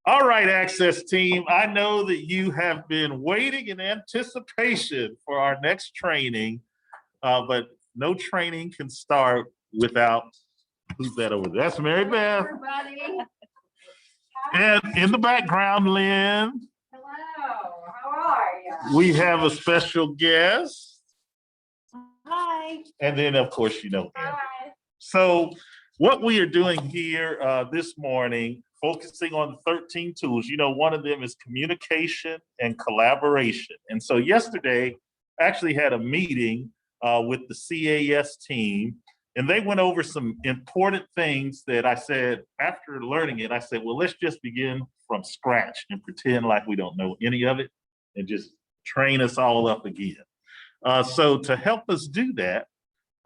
All right, Access team, I know that you have been waiting in anticipation for our next training, but no training can start without, who's that over there? That's Mary Beth. Everybody. And in the background, Lynn. Hello, how are you? We have a special guest. Hi. And then, of course, you know him. Hi. So what we are doing here this morning, focusing on the 13 tools, one of them is communication and collaboration. And so yesterday, I actually had a meeting with the CAS team, and they went over some important things that I said, after learning it, I said, well, let's just begin from scratch and pretend like we don't know any of it and just train us all up again. So to help us do that,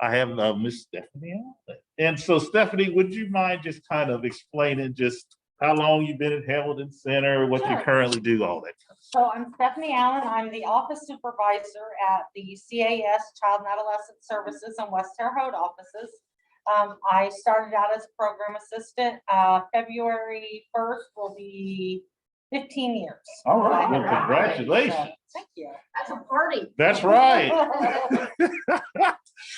I have Miss Stephanie Allen. And so Stephanie, would you mind just kind of explaining just how long you've been at Hamilton Center, what you currently do, all that kind of stuff? So I'm Stephanie Allen. I'm the office supervisor at the CAS Child and Adolescent Services in West Terre Haute offices. I started out as a program assistant. February 1st will be 15 years. All right, well, congratulations. So, thank you. That's a party. That's right.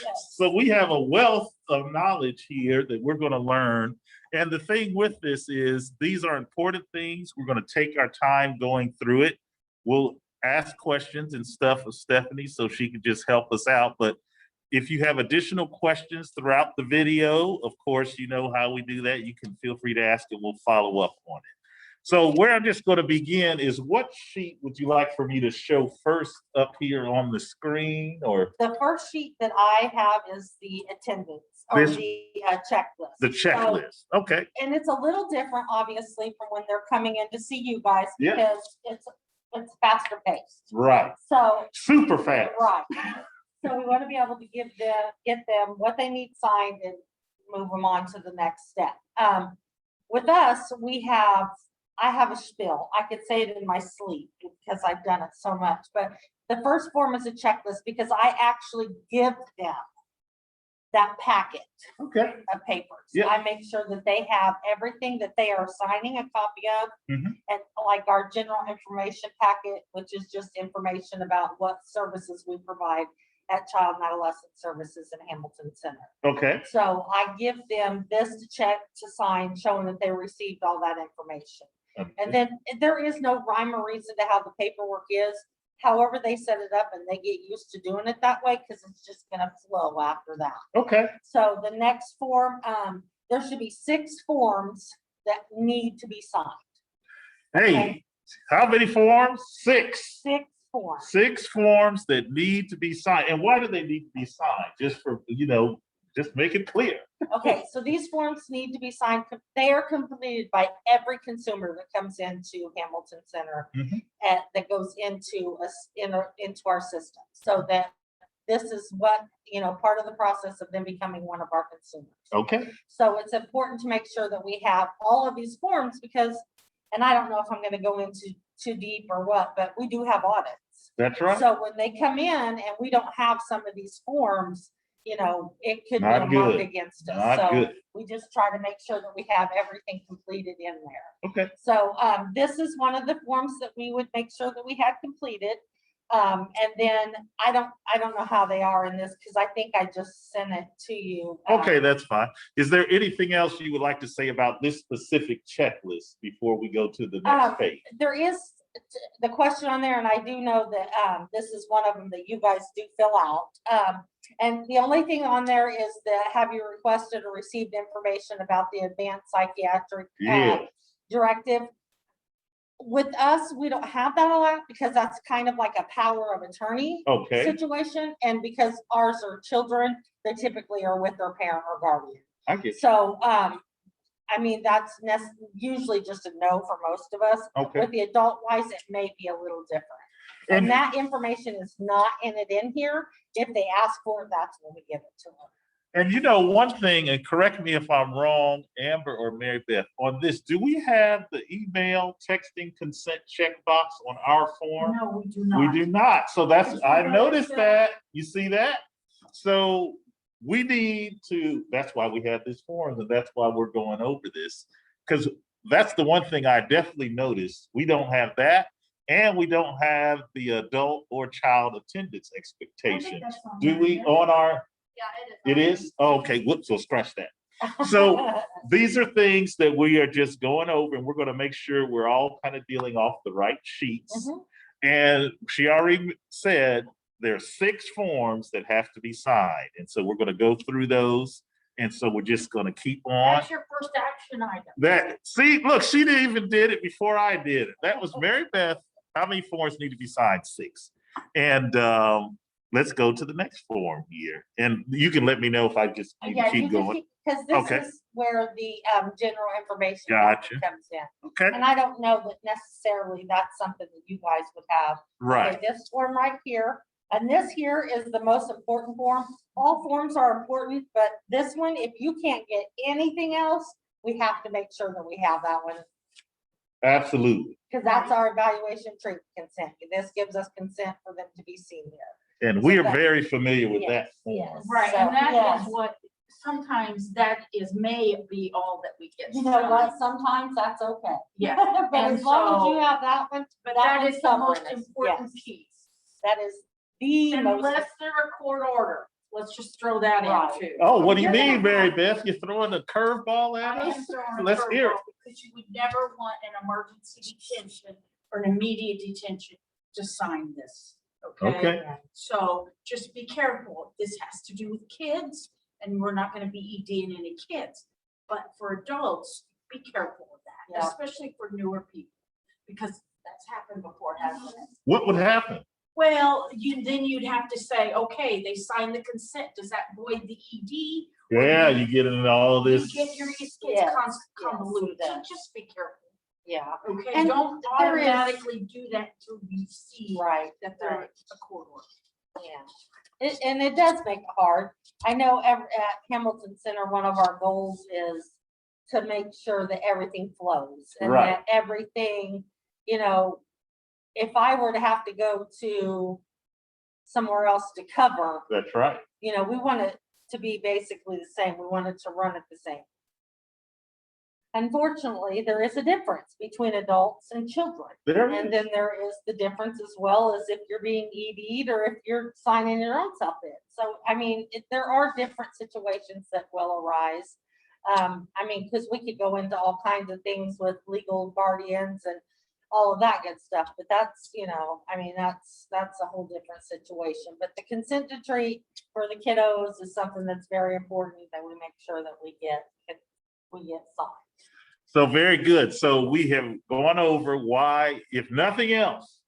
Yes. So we have a wealth of knowledge here that we're going to learn. And the thing with this is these are important things. We're going to take our time going through it. We'll ask questions and stuff of Stephanie so she can just help us out. But if you have additional questions throughout the video, of course, you know how we do that. You can feel free to ask and we'll follow up on it. So where I'm just going to begin is, what sheet would you like for me to show first up here on the screen? Or The first sheet that I have is the attendance or This- the checklist. the checklist. Okay. And it's a little different, obviously, from when they're coming in to see you guys Yeah. because it's faster paced. Right. So Super fast. right. So we want to be able to get them what they need signed and move them on to the next step. With us, I have a spiel. I could say it in my sleep because I've done it so much. But the first form is a checklist because I actually give them that packet Okay. of papers. Yeah. I make sure that they have everything that they are signing a copy of, Mhm. and like our general information packet, which is just information about what services we provide at Child and Adolescent Services in Hamilton Center. Okay. So I give them this to check, to sign, showing that they received all that information. And then there is no rhyme or reason to how the paperwork is. However they set it up, and they get used to doing it that way because it's just going to flow after that. Okay. So the next form, there should be 6 forms that need to be signed. Hey, how many forms? 6. 6 forms. 6 forms that need to be signed. And why do they need to be signed? Just for, just make it clear. Okay, so these forms need to be signed. They are completed by every consumer that comes into Hamilton Center Mhm. that goes into us into our system. So that this is what, part of the process of them becoming one of our consumers. Okay. So it's important to make sure that we have all of these forms because, and I don't know if I'm going to go into too deep or what, but we do have audits. That's right. So when they come in and we don't have some of these forms, it could be Not a mark good. against us. Not So good. we just try to make sure that we have everything completed in there. Okay. So this is one of the forms that we would make sure that we had completed. And then I don't know how they are in this because I think I just sent it to you. Okay, that's fine. Is there anything else you would like to say about this specific checklist before we go to the next page? There is the question on there, and I do know that this is one of them that you guys do fill out. And the only thing on there is that have you requested or received information about the advanced psychiatric directive? With us, we don't have that a lot because that's kind of like a power of attorney situation. And because ours are children, they typically are with their parent or guardian. I get you. So, that's usually just a no for most of us. Okay. With the adult wise, it may be a little different. And that information is not in here. If they ask for it, that's when we give it to them. And one thing, and correct me if I'm wrong, Amber or Mary Beth, on this, do we have the email texting consent checkbox on our form? No, we do not. We do not. So I noticed that. You see that? So we need to, that's why we have this form, and that's why we're going over this. Because that's the one thing I definitely noticed. We don't have that, and we don't have the adult or child attendance expectations. Do we on our, Yeah, it is? Oh, okay, whoops, so scratch that. So these are things that we are just going over, and we're gonna make sure we're all kind of dealing off the right sheets. Mhm. And she already said there are 6 forms that have to be signed, and so we're gonna go through those. And so we're just gonna keep on. That's your first action item. That, see, look, she didn't even did it before I did it. That was Mary Beth. How many forms need to be signed? 6. And let's go to the next form here. And you can let me know if I just need to Yeah, keep going. because this Okay. is where the general information Gotcha. comes in. Okay, And I don't know that necessarily that's something that you guys would have. right. Okay, this form right here, and this here is the most important form. All forms are important, but this one, if you can't get anything else, we have to make sure that we have that one, Absolutely. because that's our evaluation treatment consent. This gives us consent for them to be seen here. And we So are that- very familiar with that Yes, form. yes. Right, So, and that yes. is what, sometimes that may be all that we get. You know what, sometimes that's okay. Yeah, But and as long as so- you have that one, but that that one's is the most covering us. important Yes. piece. that is the most. Unless they're a court order, let's just throw that Right. in too. Oh, what do you You're gonna mean, Mary have- Beth? You're throwing a curveball at I us? am throwing a Let's hear it. curveball because you would never want an emergency detention or an immediate detention to sign this, okay? Okay, So just be careful. This has to do with kids and we're not gonna be EDing any kids. But for adults, be careful with that, Yeah. especially for newer people, because that's happened before, hasn't it? what would happen? Well, then you'd have to say, okay, they signed the consent. Does that void the ED? Yeah, you get into all You this. get your, it gets Yes, convoluted. yes, So it just be careful, Yeah, okay? And Don't there is- automatically do that until you see right, that they're right. a court order. Yeah. And it does make it hard. I know at Hamilton Center, one of our goals is to make sure that everything flows and Right. that everything, you know, if I were to have to go to somewhere else to cover, That's right. you know, we want it to be basically the same. We want it to run it the same. Unfortunately, there is a difference between adults and children. There And is. then there is the difference as well as if you're being ED'd or if you're signing your own self in. So, I mean, there are different situations that will arise. I mean, because we could go into all kinds of things with legal guardians and all of that good stuff, but that's, you know, I mean, that's a whole different situation. But the consent to treat for the kiddos is something that's very important that we make sure that we get signed. So very good. So we have gone over why, if nothing else,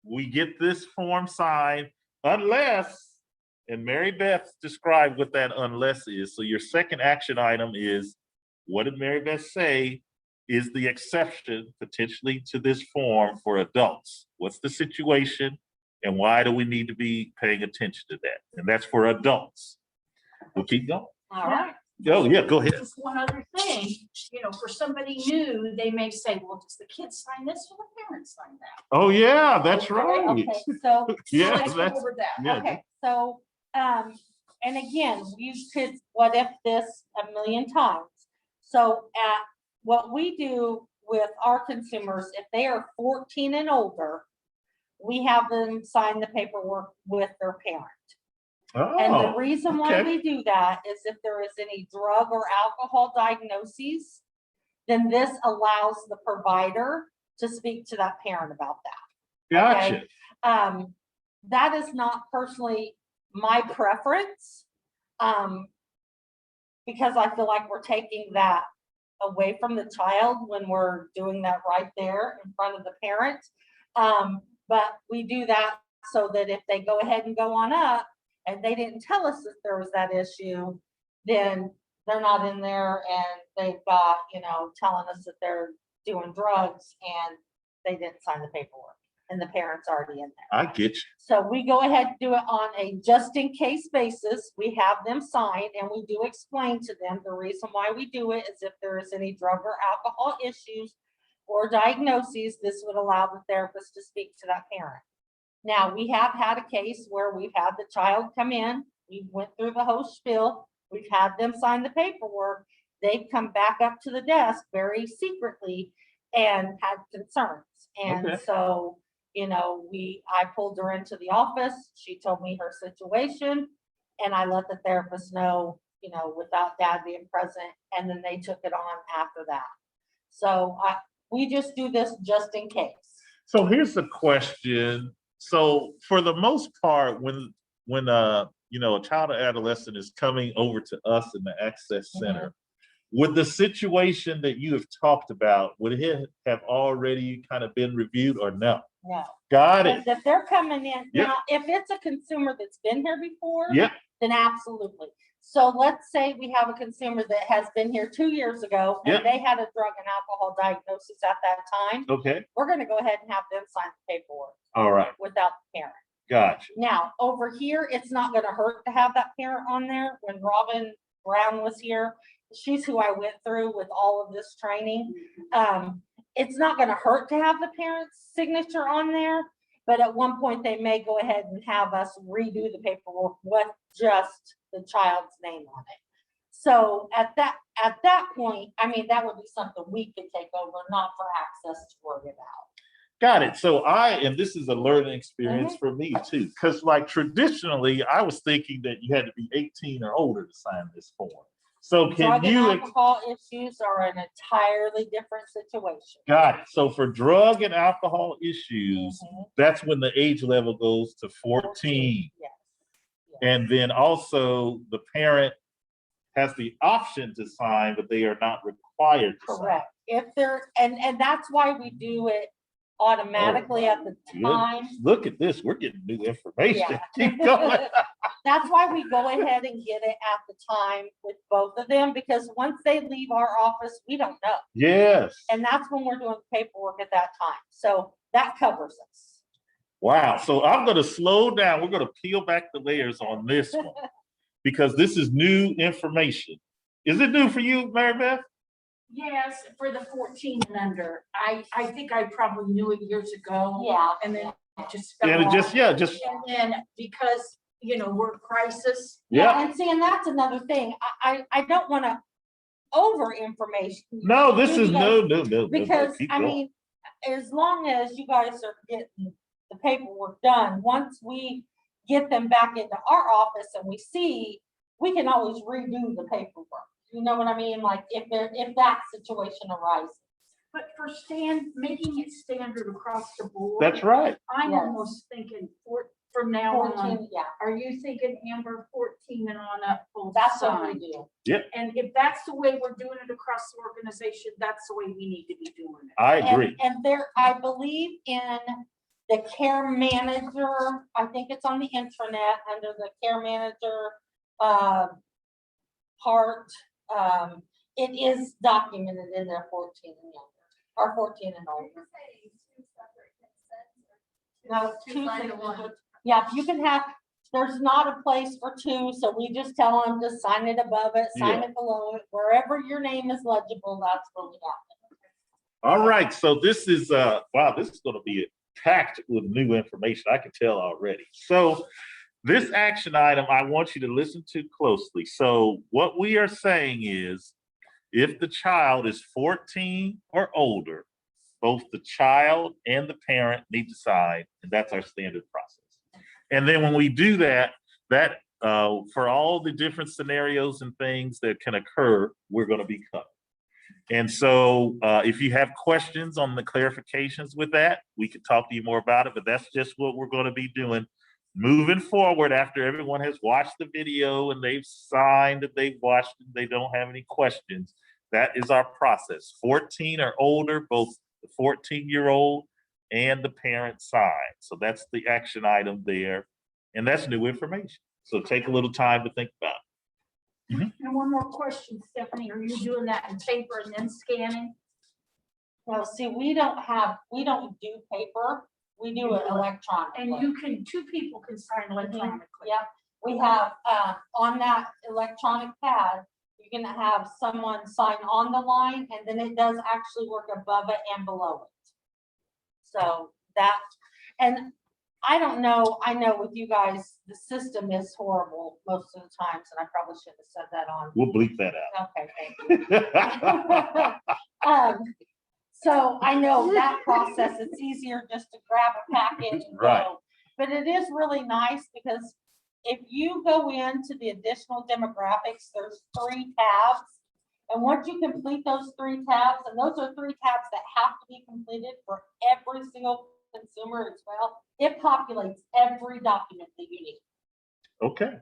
we get this form signed unless, and Mary Beth described what that unless is. So your second action item is, what did Mary Beth say is the exception potentially to this form for adults? What's the situation and why do we need to be paying attention to that? And that's for adults. We'll keep going. All right. Oh, yeah, go ahead. Just one other thing, you know, for somebody new, they may say, well, does the kid sign this or the parents sign that? Oh, yeah, that's Okay, right. Okay, so Yeah, Let's go that's, over that. yeah. Okay, so, and again, you could, what if this a million times? So at what we do with our consumers, if they are 14 and older, we have them sign the paperwork with their parent. And the Oh, reason why okay. we do that is if there is any drug or alcohol diagnoses, then this allows the provider to speak to that parent about that. Gotcha. That is not personally my preference. Because I feel like we're taking that away from the child when we're doing that right there in front of the parent. But we do that so that if they go ahead and go on up and they didn't tell us that there was that issue, then they're not in there and they've got, you know, telling us that they're doing drugs and they didn't sign the paperwork and the parent's already in there. I get you. So we go ahead and do it on a just in case basis. We have them sign and we do explain to them the reason why we do it is if there is any drug or alcohol issues or diagnoses, this would allow the therapist to speak to that parent. Now, we have had a case where we've had the child come in, we went through the whole spiel, we've had them sign the paperwork, they come back up to the desk very secretly and had concerns. And Okay. so, you know, I pulled her into the office. She told me her situation, and I let the therapist know, you know, without dad being present, and then they took it on after that. So we just do this just in case. So here's the question. So for the most part, when you know, a child or adolescent is coming over to us in the Access Center, would the situation that you have talked about, would it have already kind of been reviewed or no? No. Got it. If they're coming in, Yep. now, if it's a consumer that's been here before, Yep. then absolutely. So let's say we have a consumer that has been here 2 years ago, and Yep. they had a drug and alcohol diagnosis at that time. Okay. We're gonna go ahead and have them sign the paperwork All right. without the parent. Gotcha. Now, over here, it's not gonna hurt to have that parent on there. When Robin Brown was here, she's who I went through with all of this training. It's not gonna hurt to have the parent's signature on there, but at one point, they may go ahead and have us redo the paperwork with just the child's name on it. So at that point, I mean, that would be something we could take over, not for Access to worry about. Got it. So and this is a learning experience for me too, because like traditionally, I was thinking that you had to be 18 or older to sign this form. So Drug can and you, alcohol issues are an entirely different situation. got it. So for drug and alcohol issues, Mhm. that's when the age level goes to 14. Yes. And then also the parent has the option to sign, but they are not required to sign. Correct. If they're, and that's why we do it automatically at the time. Look at this. We're getting new information. Yeah. Keep going. That's why we go ahead and get it at the time with both of them, because once they leave our office, we don't know. Yes. And that's when we're doing the paperwork at that time. So that covers us. Wow. So I'm going to slow down. We're going to peel back the layers on this one because this is new information. Is it new for you, Mary Beth? Yes, for the 14 and under. I think I probably knew it years ago. Yeah. And then it just fell And it off. just, And then because, you know, we're crisis. yeah. And see, and that's another thing. I don't want to over information. No, this is no. Because Keep I going. mean, as long as you guys are getting the paperwork done, once we get them back into our office and we see, we can always redo the paperwork. You know what I mean? Like if that situation arises. But for making it standard across the board. That's right. I'm Yes. almost thinking from now on. 14, yeah, Are you thinking, Amber, 14 and on up? Full that's what sign? we do. And if that's the way we're doing it across the organization, that's the way we need to be doing it. I agree. And there, I believe in the care manager, I think it's on the intranet under the care manager part. It is documented in there 14 and younger, or 14 and older. No, two signatures. Yeah, you can have, there's not a place for two, so we just tell them to sign it above it, sign it below it, wherever your name is legible, that's where we have it. All right. So this is wow, this is going to be packed with new information. I can tell already. So this action item, I want you to listen to closely. So what we are saying is, if the child is 14 or older, both the child and the parent need to sign, and that's our standard process. And then when we do that, for all the different scenarios and things that can occur, we're going to be covered. And so if you have questions on the clarifications with that, we can talk to you more about it, but that's just what we're going to be doing moving forward after everyone has watched the video and they've signed that they've watched and they don't have any questions. That is our process. 14 or older, both the 14-year-old and the parent sign. So that's the action item there. And that's new information. So take a little time to think about it. And one more question, Stephanie, are you doing that in paper and then scanning? Well, see, we don't do paper, we do it electronically. And two people can sign electronically. Yep, we have, on that electronic pad, you can have someone sign on the line, and then it does actually work above it and below it. So that, and I don't know, I know with you guys, the system is horrible most of the times, and I probably shouldn't have said that on. We'll bleep that Okay, thank you. So I know that process, it's easier just to grab a packet and Right. go. But it is really nice because if you go into the additional demographics, there's 3 tabs. And once you complete those 3 tabs, and those are 3 tabs that have to be completed for every single consumer as well, it populates every document that you need. Okay.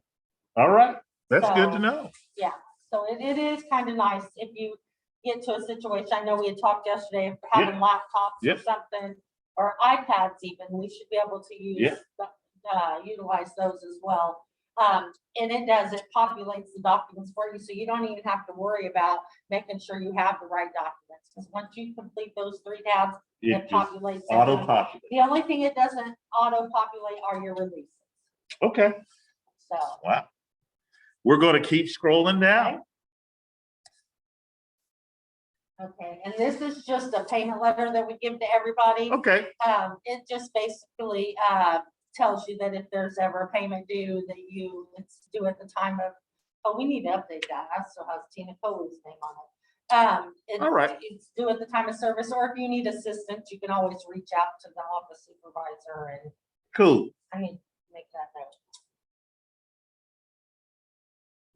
All right. That's good to So, know. Yeah, so it is kind of nice if you get to a situation. I know we had talked yesterday of having laptops or Yep. something, or iPads even, we should be able to use, utilize those as well. And it populates the documents for you, so you don't even have to worry about making sure you have the right documents. Because once you complete those 3 tabs, It it just populates. auto everything. populate. The only thing it doesn't auto populate are your releases. Okay. So. Wow. We're going to keep scrolling down. Okay, and this is just a payment letter that we give to everybody. Okay. It just basically, tells you that if there's ever a payment due, that it's due at the time of, oh, we need to update that. I still have Tina Coley's name on it. All right. It's due at the time of service, or if you need assistance, you can always reach out to the office supervisor, and Cool. I need to make that note.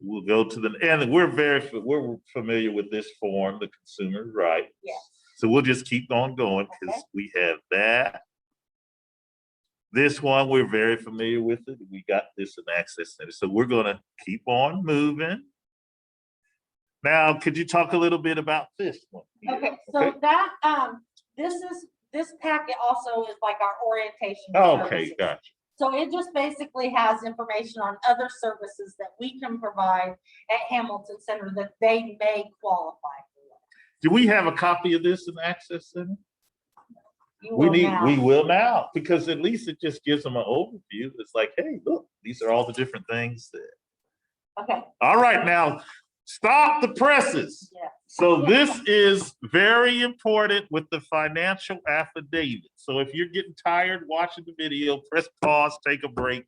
We'll go to the, and we're familiar with this form, the consumer right. Yes. So we'll just keep on going because Okay. we have that. This one, we're very familiar with it. We got this in Access Center. So we're going to keep on moving. Now, could you talk a little bit about this one? Okay, so that, this packet also is like our orientation. Okay, services. gotcha. So it just basically has information on other services that we can provide at Hamilton Center that they may qualify for. Do we have a copy of this in Access Center? You We will now. will now, because at least it just gives them an overview. It's like, hey, look, these are all the different things that. Okay, All right, now stop the presses. yeah, So this is very important with the financial affidavit. So if you're getting tired watching the video, press pause, take a break,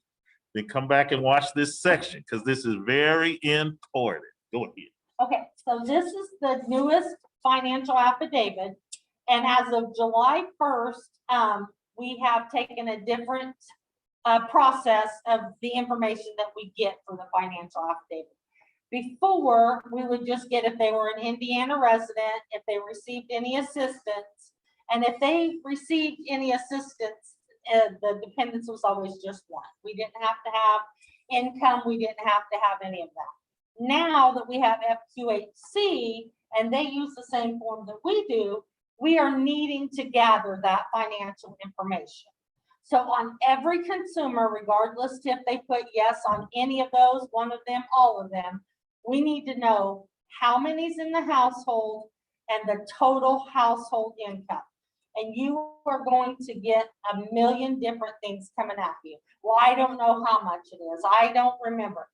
then come back and watch this section because this is very important. Go ahead. okay, so this is the newest financial affidavit. And as of July 1st, we have taken a different process of the information that we get for the financial affidavit. Before, we would just get if they were an Indiana resident, if they received any assistance, and if they received any assistance, the dependence was always just 1. We didn't have to have income, we didn't have to have any of that. Now that we have FQHC and they use the same form that we do, we are needing to gather that financial information. So on every consumer, regardless if they put yes on any of those, one of them, all of them, we need to know how many's in the household and the total household income. And you are going to get a million different things coming at you. Well, I don't know how much it is. I don't remember.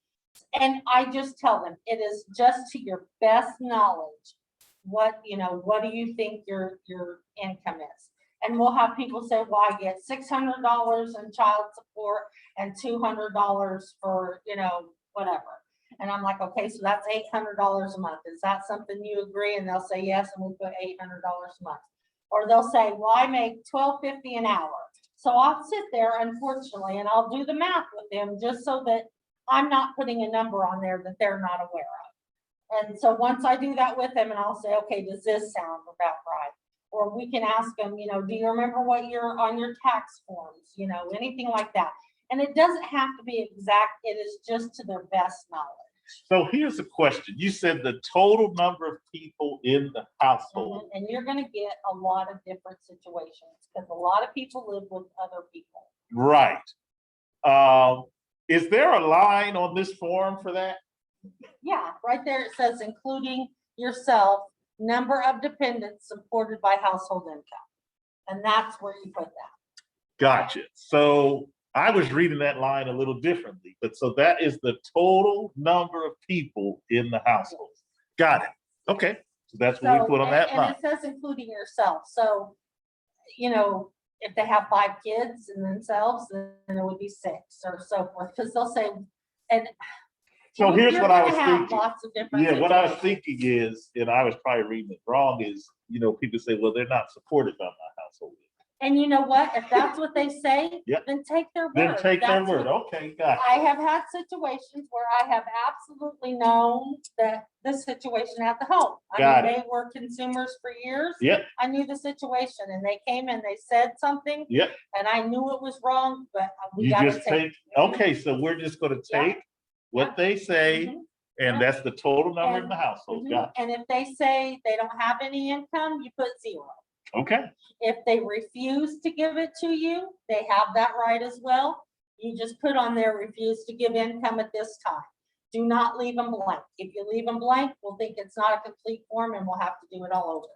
And I just tell them, it is just to your best knowledge. What do you think your income is? And we'll have people say, well, I get $600 in child support and $200 for, whatever. And I'm like, okay, so that's $800 a month. Is that something you agree? And they'll say yes, and we put $800 a month. Or they'll say, well, I make $12.50 an hour. So I'll sit there, unfortunately, and I'll do the math with them just so that I'm not putting a number on there that they're not aware of. And so once I do that with them, and I'll say, okay, does this sound about right? Or we can ask them, do you remember what you're on your tax forms? Anything like that. And it doesn't have to be exact. It is just to their best knowledge. So here's a question. You said the total number of people in the household. And you're going to get a lot of different situations because a lot of people live with other people. Right. Is there a line on this form for that? Yeah, right there it says including yourself, number of dependents supported by household income. And that's where you put that. Gotcha. So I was reading that line a little differently, but so that is the total number of people in the household. Got it. Okay. So that's what we put on that line. And it says including yourself. So, if they have 5 kids and themselves, then it would be 6 or so forth, because they'll say, and. So here's you're what I gonna was have thinking. Lots of different. Yeah, what I was situations. thinking is, and I was probably reading it wrong, is, people say, well, they're not supported by my household. And you know what? If that's what they say, Yep. then take their word. Then take their That's word. what- Okay, got I have had situations where I have absolutely known that the situation at the home. I Got mean, they were consumers for years. it. Yep, I knew the situation and they came and they said something yep. and I knew it was wrong, but we You gotta just take. take, okay, so we're just gonna Yeah. take what they say, Mhm. and Yeah. that's the total number in And- the household. Mhm. Got it. And if they say they don't have any income, you put 0. Okay, If they refuse to give it to you, they have that right as well. You just put on there, refuse to give income at this time. Do not leave them blank. If you leave them blank, we'll think it's not a complete form and we'll have to do it all over.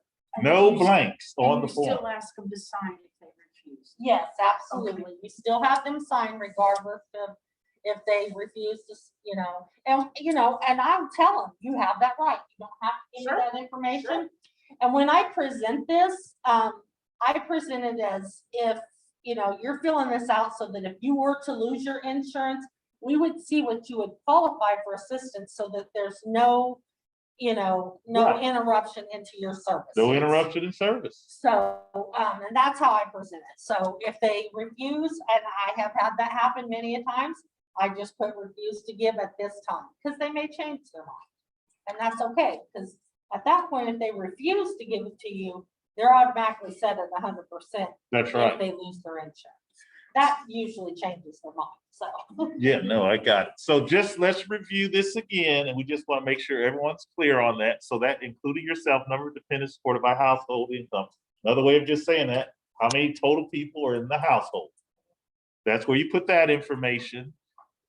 no And you- blanks and on the you still form. ask them to sign if they refuse. Yes, absolutely. We still have them sign regardless of if they refuse to, and I'll tell them, you have that right. You don't have to give me Sure, that information. And when I present this, I present it as if, you're filling this out so that if you were to lose your insurance, we would see what you would qualify for assistance so that there's no Right. interruption into your service. No interruption in service. So, and that's how I present it. So if they refuse, and I have had that happen many a times, I just put refuse to give at this time, because they may change their mind. And that's okay, because at that point, if they refuse to give it to you, they're automatically set at 100%. That's If right. they lose their insurance. That usually changes their mind, so. Yeah, no, I got it. So let's review this again, and we just want to make sure everyone's clear on that. So that including yourself, number of dependents supported by household income. Another way of just saying that, how many total people are in the household? That's where you put that information.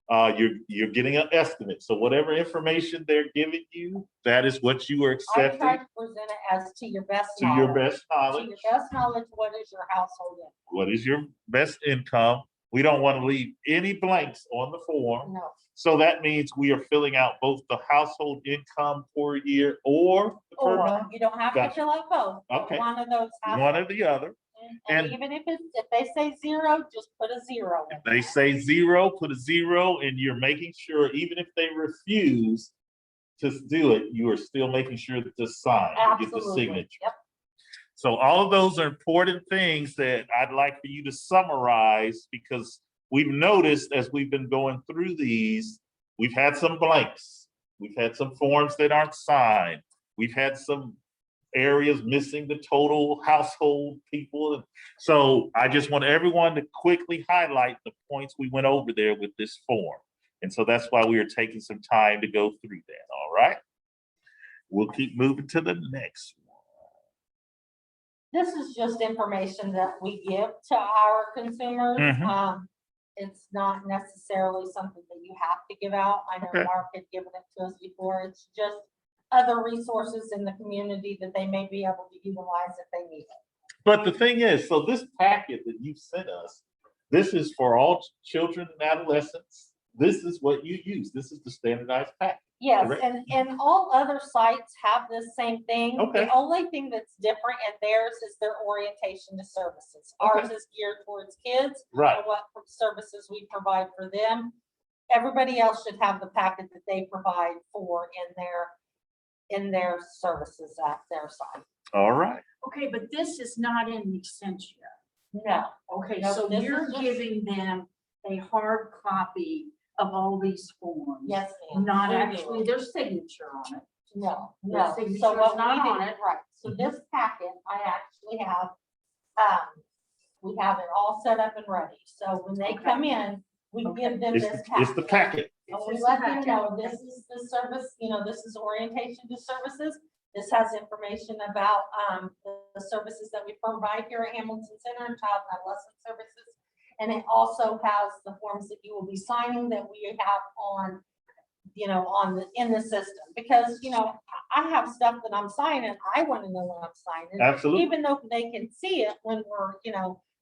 You're getting an estimate. So whatever information they're giving you, that is what you are I accepting try to present it as to your best to knowledge. your best To knowledge. your best knowledge, what is your household income? What is your best income? We don't want to leave any blanks on the form. No, So that means we are filling out both the household income per year or the per or month, you don't have to Gotcha. fill out both. Okay. One of those. has one to. or the other. And and- even if they say 0, just put a 0 in. If they say 0, put a 0, and you're making sure, even if they refuse to do it, you are still making sure that the sign, you get the Absolutely. signature. Yep. So all of those are important things that I'd like for you to summarize, because we've noticed as we've been going through these, we've had some blanks. We've had some forms that aren't signed. We've had some areas missing the total household people. So I just want everyone to quickly highlight the points we went over there with this form. And so that's why we are taking some time to go through that, all right? We'll keep moving to the next one. This is just information that we give to our consumers. Mhm. It's not necessarily something that you have to give out. I know Okay. Mark had given it to us before. It's just other resources in the community that they may be able to utilize if they need it. But the thing is, so this packet that you sent us, this is for all children and adolescents. This is what you use. This is the standardized packet. Yes, Correct. and all other sites have the same thing. Okay. The only thing that's different in theirs is their orientation to services. Okay. Ours is geared towards kids. Right. And what services we provide for them. Everybody else should have the packet that they provide for in their services at their site. All right. Okay, but this is not in the Essentia. No, Okay, No, so this is you're just- giving them a hard copy of all these forms. yes, ma'am. Not we do. actually their signature on it. No, Their no. signature So is what we not do, on it. right, so this packet, I actually have, we have it all set up and ready. So when they Okay. come in, we Okay. give them It's, this it's the packet. And It's we just let a them packet. know, this is the service, this is orientation to services. This has information about, the services that we provide here at Hamilton Center and Child and Adolescent Services. And it also has the forms that you will be signing that we have on, in the system. Because, I have stuff that I'm signing, I want to know what I'm signing. Absolutely. Even though they can see it when we're,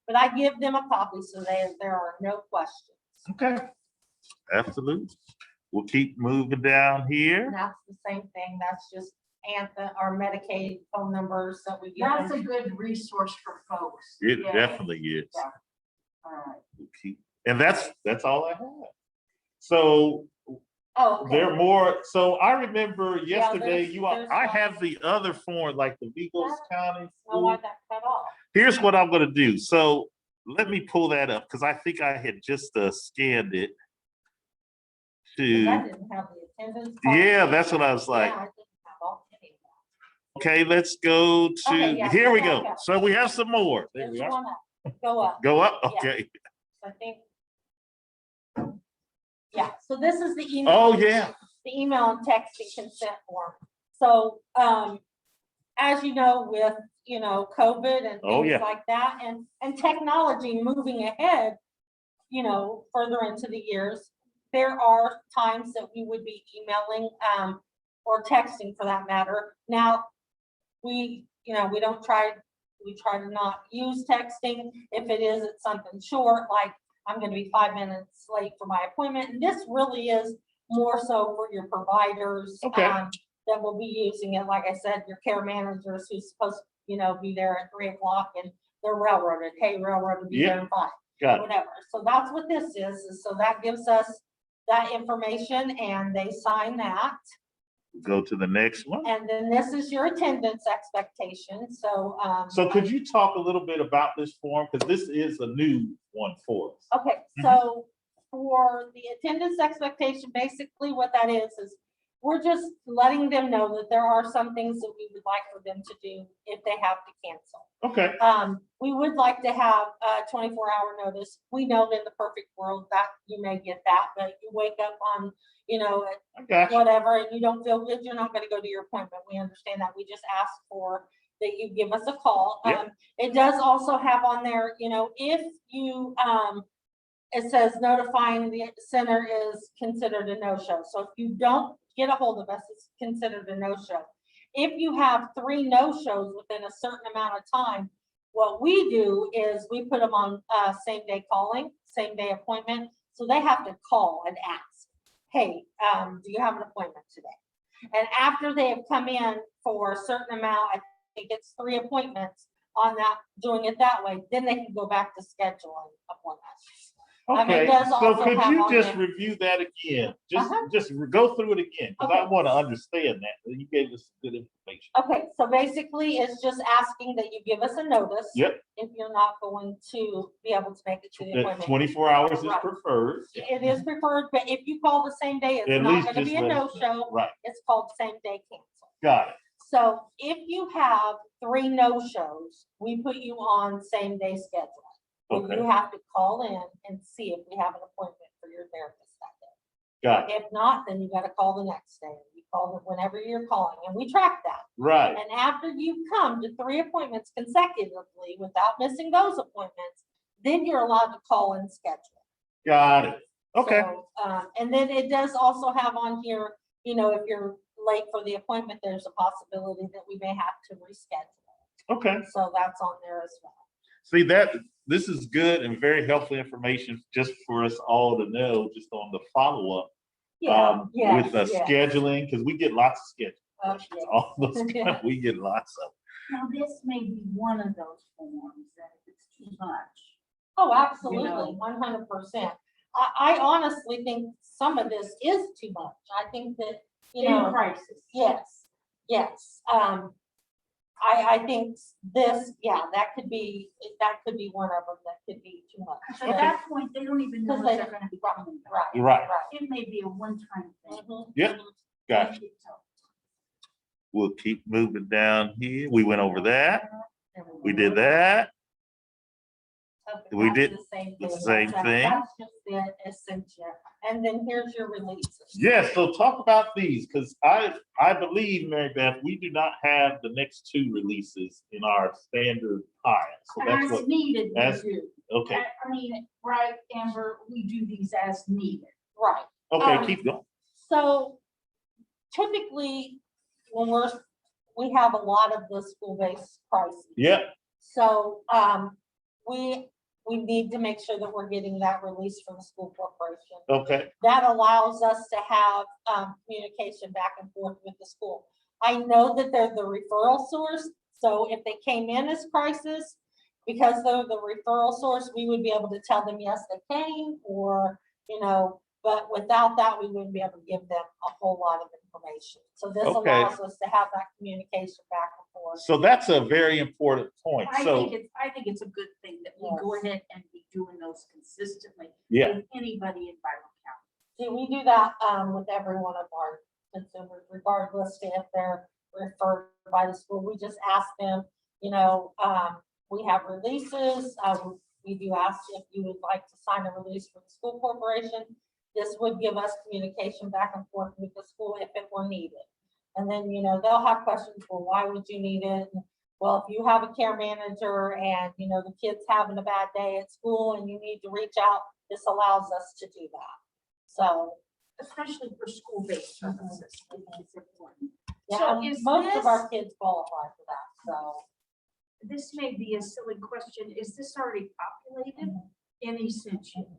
but I give them a copy so there are no questions. Okay. Absolutely. We'll keep moving down here. And that's the same thing, that's just our Medicaid phone numbers that we give That's them. a good resource for folks. It Yeah. definitely is. Yeah. All right. Okay. And that's all I have. So Oh, okay. there are more. So I remember yesterday, there's I one. have the other form, like the Vigos County. Know why that cut off? Here's what I'm gonna do. So let me pull that up because I think I had just scanned it 'Cause to. that didn't have the attendance. part. Yeah, that's what I was like. Yeah, I didn't have all any of that. Okay, let's go to. Okay, yeah, Here we go go. back up. So we have some more. There There's we are. one up. Go up. Go up. Yeah. Okay. I think. Yeah, so this is the email. Oh yeah. The email and texting consent form. So, as you know, with, COVID and Oh, things yeah. like that, and technology moving ahead, further into the years, there are times that we would be emailing, or texting for that matter. Now, we try to not use texting. If it is, it's something short, like I'm gonna be 5 minutes late for my appointment. And this really is more so for your providers. Okay. That will be using it. Like I said, your care managers who's supposed to, be there at 3 o'clock and they're railroaded. Hey, railroaded, be there in 5, Got it. whatever. So that's what this is so that gives us that information and they sign that. Go to the next one. And then this is your attendance expectation. So, So could you talk a little bit about this form? Because this is a new one for us. okay, so for the attendance expectation, basically what that is we're just letting them know that there are some things that we would like for them to do if they have to cancel. Okay. We would like to have a 24-hour notice. We know in the perfect world that you may get that, but you wake up on, I got you. whatever, and you don't feel good, you're not gonna go to your appointment. We understand that. We just ask for that you give us a call. Yeah. It does also have on there, if you, it says notifying the center is considered a no-show. So if you don't get a hold of us, it's considered a no-show. If you have 3 no-shows within a certain amount of time, what we do is we put them on same-day calling, same-day appointment. So they have to call and ask, hey, do you have an appointment today? And after they have come in for a certain amount, I think it's 3 appointments on that, doing it that way, then they can go back to scheduling appointments. I mean, it Okay, does so also could have you on just there- review that again? Just, Uh-huh. just go through it again, because I Okay. want to understand that. You gave us good information. Okay, so basically it's just asking that you give us a notice. Yep. If you're not going to be able to make it to the That appointment. 24 hours is Right. preferred. It is preferred, but if you call the same day, At it's not least gonna just be a let us know. no-show. Right, It's called same day cancel. got it. So if you have 3 no-shows, we put you on same day scheduling. Where Okay, you have to call in and see if we have an appointment for your therapist that day. got it. If not, then you gotta call the next day. You call it whenever you're calling, and we track that. Right, And after you come to 3 appointments consecutively without missing those appointments, then you're allowed to call and schedule. got it. Okay, So, and then it does also have on here, if you're late for the appointment, there's a possibility that we may have to reschedule. okay. So that's on there as well. See this is good and very helpful information just for us all to know, just on the follow-up. With the scheduling, because we get lots of schedules. Yes. All those, we get lots of. Now, this may be one of those forms that if it's too much. Oh, absolutely, know. 100%. I honestly think some of this is too much. I think that, In crisis. yes. I think this, that could be one of them that could be too much. At that point, they don't even know if Because they're gonna be coming back. Right. It may be a one-time thing. Mhm. Yep. Gotcha. We'll keep moving down here. We went over that. We did that. Okay, We that's did the same the thing. same thing. That's just the essential. And then here's your releases. Yes, so talk about these, because I believe, Mary Beth, we do not have the next 2 releases in our standard pile. So that's As what, needed, we as- do. okay, I mean, right, Amber, we do these as needed. Right. okay, keep going. So typically, when we have a lot of the school-based crises. Yep, So, we need to make sure that we're getting that release from the school corporation. okay, That allows us to have, communication back and forth with the school. I know that they're the referral source, so if they came in as crisis, because they're the referral source, we would be able to tell them, yes, they came, or, but without that, we wouldn't be able to give them a whole lot of information. So this Okay. allows us to have that communication back and forth. So that's a very important point. I So, think it's a good thing that we go ahead and be doing those consistently yeah, with anybody in Byron County. See, we do that with every one of our consumers, regardless if they're referred by the school. We just ask them, we have releases. We do ask if you would like to sign a release for the school corporation. This would give us communication back and forth with the school if it were needed. And then, they'll have questions, well, why would you need it? Well, if you have a care manager and, the kid's having a bad day at school and you need to reach out, this allows us to do that. So, Especially for school-based services, I think it's important. yeah, So is most of this- our kids qualify for that, so. This may be a silly question. Is this already populated in Ascension?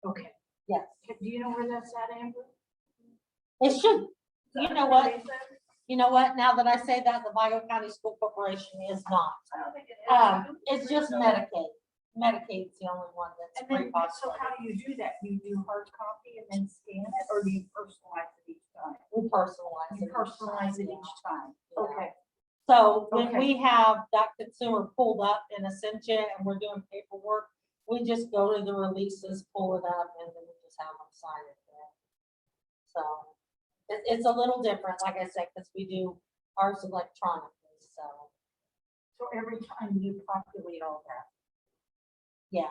Okay. Yes, Do you know where that's at, Amber? it should, you know what, now that I say that, the Vigo County School Corporation is not. I don't think it is. It's just Medicaid. Medicaid's the only one that's And then, so pre-populated. how do you do that? You do hard copy and then scan it, or do you personalize it each time? We personalize You it. personalize it each time. Yeah. Okay. So when Okay. we have that consumer pulled up in Essentia and we're doing paperwork, we just go to the releases, pull it up, and then we just have them sign it there. So it's a little different, like I said, because we do ours electronically, so, So every time you populate all that. yeah.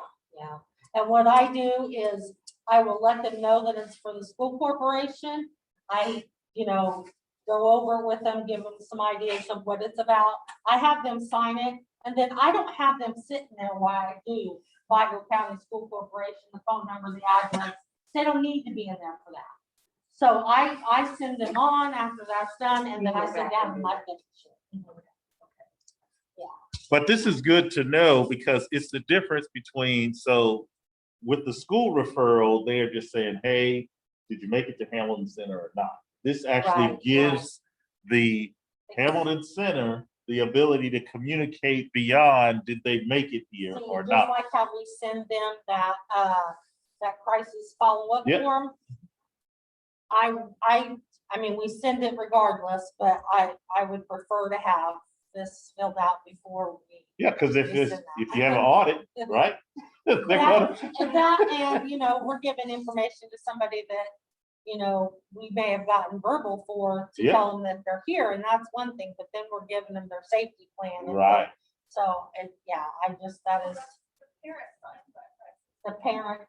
And what I do is I will let them know that it's for the school corporation. I, go over it with them, give them some ideas of what it's about. I have them sign it, and then I don't have them sitting there while I do Vigo County School Corporation, the phone number, the address. They don't need to be in there for that. So I send them on after that's done, and then I sit down and let them. but this is good to know because it's the difference between, so with the school referral, they're just saying, hey, did you make it to Hamilton Center or not? This actually Right, gives the Hamilton Center the ability to communicate beyond, did they make it here So or just not? like how we send them that crisis follow-up Yep. form. I mean, we send it regardless, but I would prefer to have this filled out before we. Yeah, because if we it's, send that. if you have an audit, right? They're gonna, And we're giving information to somebody that, we may have gotten verbal for to Yeah. tell them that they're here, and that's one thing, but then we're giving them their safety plan. and right, So, yeah, that is The parent signs that crisis. the parent,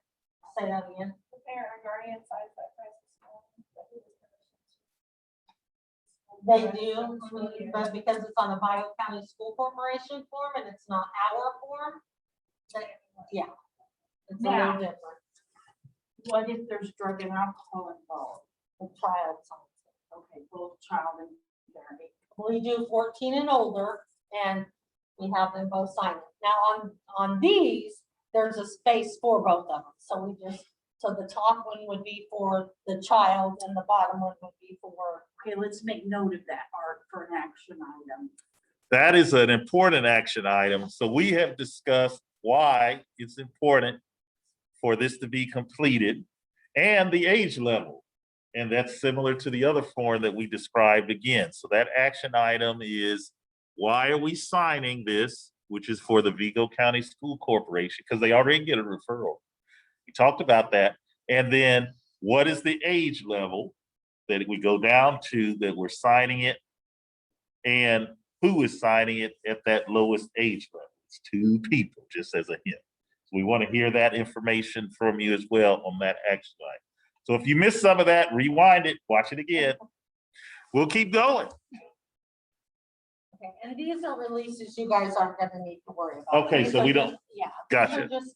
say that again. The parent or guardian signs that crisis form. that we was They do, but because it's on the Vigo County School Corporation form and it's not our form, yeah, it's a Now- little different. What if there's drug and alcohol involved? The child signs Okay, both child and parent. it. We do 14 and older, and we have them both sign it. Now, on these, there's a space for both of them, so so the top one would be for the child and the bottom one would be for. Okay, let's make note of that, Art, for an action item. that is an important action item. So we have discussed why it's important for this to be completed and the age level. And that's similar to the other form that we described again. So that action item is, why are we signing this, which is for the Vigo County School Corporation, because they already get a referral. We talked about that. And then what is the age level that we go down to that we're signing it? And who is signing it at that lowest age level? It's 2 people, just as a hint. We want to hear that information from you as well on that action item. So if you missed some of that, rewind it, watch it again. We'll keep going. Okay, and these are releases you guys aren't gonna need to worry about. Okay, These so are we don't- just- Yeah. these Gotcha. are just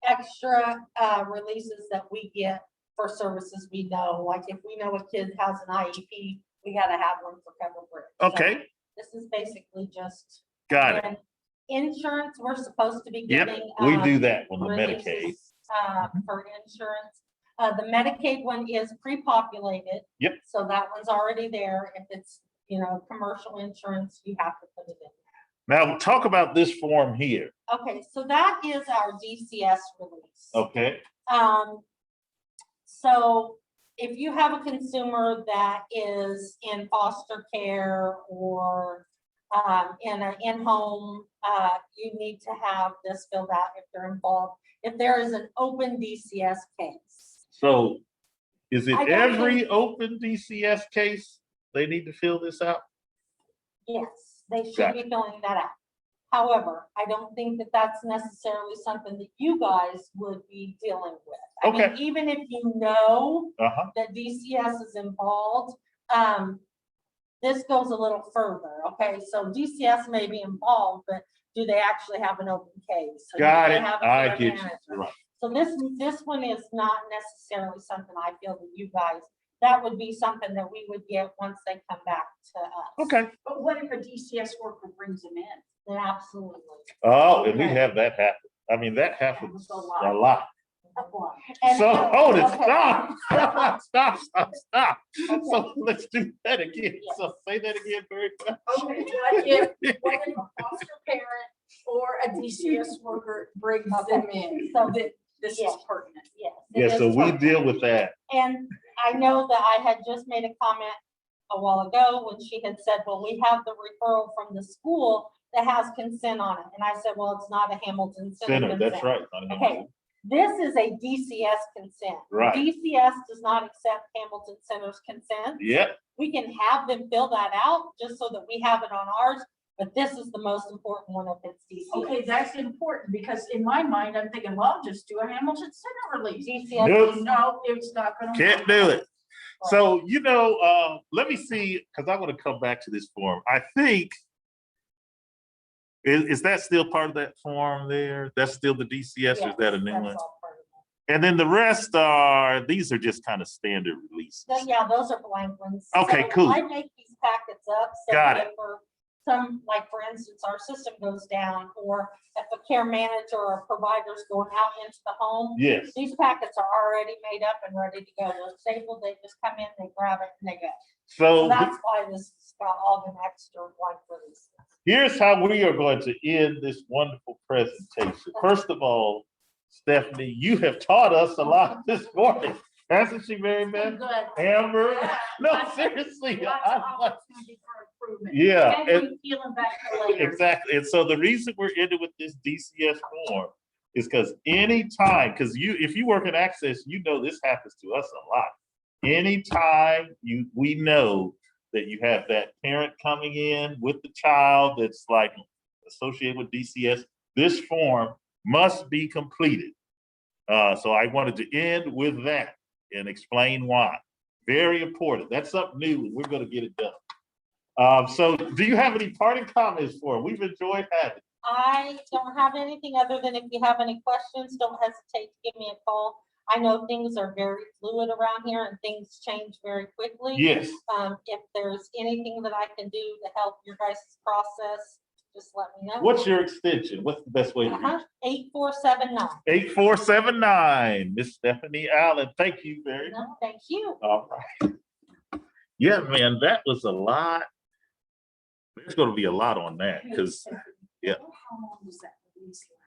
extra releases that we get for services we know, like if we know a kid has an IEP, we gotta have one for Pebble Bridge. So Okay, This is basically just. got it. and Insurance, we're supposed to be Yep, getting. we do that on the releases, Medicaid. For insurance. The Medicaid one is pre-populated. Yep. So that one's already there. If it's commercial insurance, you have to put it in. Now, talk about this form here. Okay, so that is our DCS release. Okay, So if you have a consumer that is in foster care or in an in-home, you need to have this filled out if they're involved. If there is an open DCS case. so is it I don't every open DCS case they need to fill this out? Yes, they should Gotcha. be filling that out. However, I don't think that that's necessarily something that you guys would be dealing with. I mean, Okay. even if you know Uh-huh, that DCS is involved, this goes a little further, okay? So DCS may be involved, but do they actually have an open case? So do got they it, have a I care get you, manager? right. So this one is not necessarily something I feel that you guys, that would be something that we would get once they come back to us. Okay, But what if a DCS worker brings them in? Then absolutely. oh, and we Okay. have that happen. I mean, that happens a a lot. lot. And- So, hold it, okay. stop. So Okay. let's do that again. Yes. So say that again very fast. Okay, what if a foster parent or a DCS worker brings them in? So That this is yes. pertinent. Yes. it Yeah, is so we pertinent. deal with that. And I know that I had just made a comment a while ago when she had said, well, we have the referral from the school that has consent on it. And I said, well, it's not a Hamilton Center Center, that's consent. right. Okay, this is a DCS consent. Right. DCS does not accept Hamilton Center's consent. Yeah, We can have them fill that out just so that we have it on ours, but this is the most important one if it's DCS. Okay, that's important because in my mind, I'm thinking, well, just do a Hamilton Center release. DCS. Nope. No, it's not gonna. can't do it. So, let me see, because I want to come back to this form. I think, is that still part of that form there? That's still the DCS, or is that a new Yes, one? that's all part of it. And then the rest these are just kind of standard releases. So, yeah, those are blank ones. Okay, So cool. I make these packets up. So Got that for some, like for instance, our system goes down, or if a care manager or provider's going out into the home, Yes, these packets are already made up and ready to go. They're stapled, they just come in, they grab it, and they go. So so that's why this has got all the extra blank releases. here's how we are going to end this wonderful presentation. First of all, Stephanie, you have taught us a lot this morning, hasn't she, Mary Beth? Good. Amber? Yeah. No, seriously. Lots I of like- opportunity for improvement. Yeah, And and- we feeling better later. Exactly. And so the reason we're ending with this DCS form is because anytime, because if you work in access, this happens to us a lot. Anytime we know that you have that parent coming in with the child that's like associated with DCS, this form must be completed. So I wanted to end with that and explain why. Very important. That's something new, and we're going to get it done. So do you have any parting comments for them? We've enjoyed having. I don't have anything other than if you have any questions, don't hesitate to give me a call. I know things are very fluid around here and things change very quickly. Yes. If there's anything that I can do to help your guys' process, just let me know. What's your extension? What's the best way to reach? 8479. 8479, Miss Stephanie Allen. Thank you very much. No, thank you. All right. Yeah, man, that was a lot. There's going to be a lot on that because, yeah. How long does that release last?